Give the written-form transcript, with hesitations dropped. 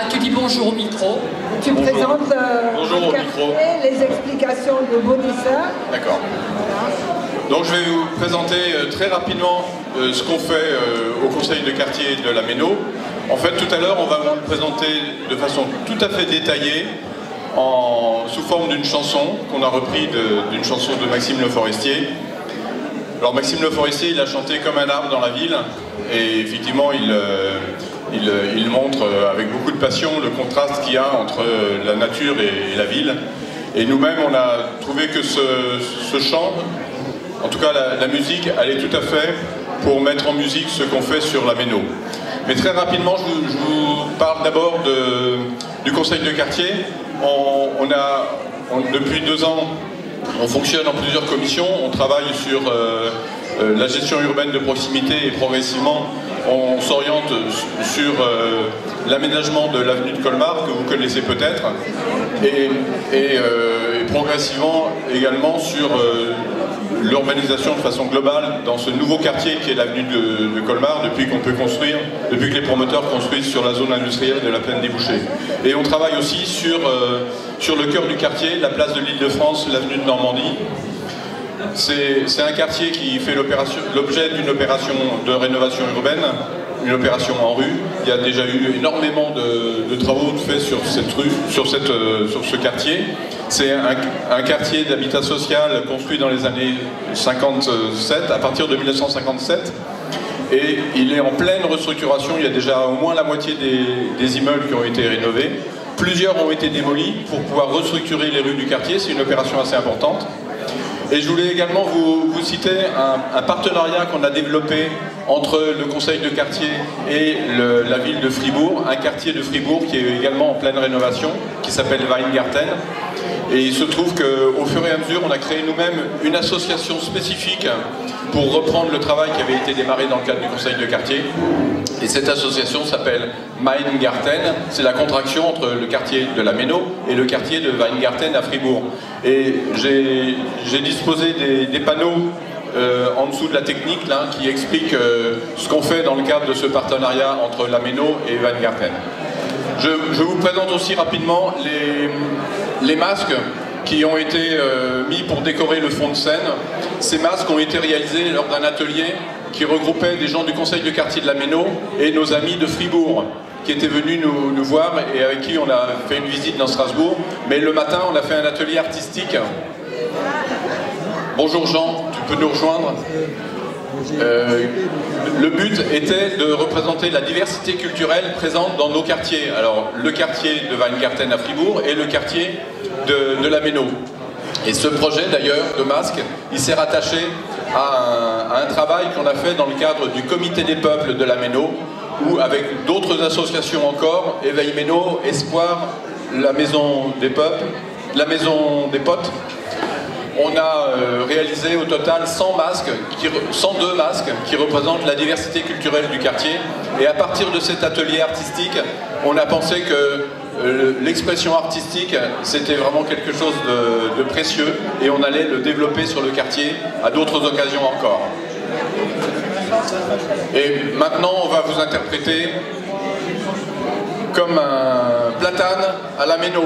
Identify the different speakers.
Speaker 1: Tu dis bonjour au micro.
Speaker 2: Tu
Speaker 3: Bonjour.
Speaker 2: présentes
Speaker 3: Bonjour au micro.
Speaker 2: les explications de Bonissa.
Speaker 3: D'accord. Donc je vais vous présenter très rapidement ce qu'on fait au conseil de quartier de la Méno. En fait, tout à l'heure, on va vous le présenter de façon tout à fait détaillée, sous forme d'une chanson qu'on a repris d'une chanson de Maxime Le Forestier. Alors Maxime Le Forestier, il a chanté comme un arbre dans la ville, et effectivement, il montre avec beaucoup de passion le contraste qu'il y a entre la nature et la ville. Et nous-mêmes, on a trouvé que ce chant, en tout cas la musique, allait tout à fait pour mettre en musique ce qu'on fait sur la Méno. Mais très rapidement, je vous parle d'abord du conseil de quartier. Depuis 2 ans, on fonctionne en plusieurs commissions, on travaille sur la gestion urbaine de proximité et progressivement on s'oriente sur l'aménagement de l'avenue de Colmar, que vous connaissez peut-être, et progressivement également sur l'urbanisation de façon globale dans ce nouveau quartier qui est l'avenue de Colmar, depuis que les promoteurs construisent sur la zone industrielle de la Plaine des Bouchers. Et on travaille aussi sur le cœur du quartier, la place de l'Île-de-France, l'avenue de Normandie. C'est un quartier qui fait l'objet d'une opération de rénovation urbaine, une opération en rue. Il y a déjà eu énormément de travaux faits sur cette rue, sur ce quartier. C'est un quartier d'habitat social construit dans les années 57, à partir de 1957. Et il est en pleine restructuration. Il y a déjà au moins la moitié des immeubles qui ont été rénovés. Plusieurs ont été démolis pour pouvoir restructurer les rues du quartier. C'est une opération assez importante. Et je voulais également vous citer un partenariat qu'on a développé entre le conseil de quartier et la ville de Fribourg, un quartier de Fribourg qui est également en pleine rénovation, qui s'appelle Weingarten. Et il se trouve qu'au fur et à mesure, on a créé nous-mêmes une association spécifique pour reprendre le travail qui avait été démarré dans le cadre du conseil de quartier. Et cette association s'appelle Weingarten, c'est la contraction entre le quartier de la Méno et le quartier de Weingarten à Fribourg. Et j'ai disposé des panneaux en dessous de la technique là, qui expliquent ce qu'on fait dans le cadre de ce partenariat entre la Méno et Weingarten. Je vous présente aussi rapidement les masques qui ont été mis pour décorer le fond de scène. Ces masques ont été réalisés lors d'un atelier qui regroupait des gens du conseil de quartier de la Méno et nos amis de Fribourg qui étaient venus nous voir et avec qui on a fait une visite dans Strasbourg. Mais le matin, on a fait un atelier artistique. Bonjour Jean, tu peux nous rejoindre. Le but était de représenter la diversité culturelle présente dans nos quartiers. Alors, le quartier de Weingarten à Fribourg et le quartier de la Méno. Et ce projet, d'ailleurs, de masque, il s'est rattaché à un travail qu'on a fait dans le cadre du comité des peuples de la Méno, où, avec d'autres associations encore, Éveil Méno, Espoir, la Maison des Peuples, la Maison des Potes, on a réalisé au total 102 masques qui représentent la diversité culturelle du quartier. Et à partir de cet atelier artistique, on a pensé que l'expression artistique, c'était vraiment quelque chose de précieux et on allait le développer sur le quartier à d'autres occasions encore. Et maintenant, on va vous interpréter comme un platane à la Méno.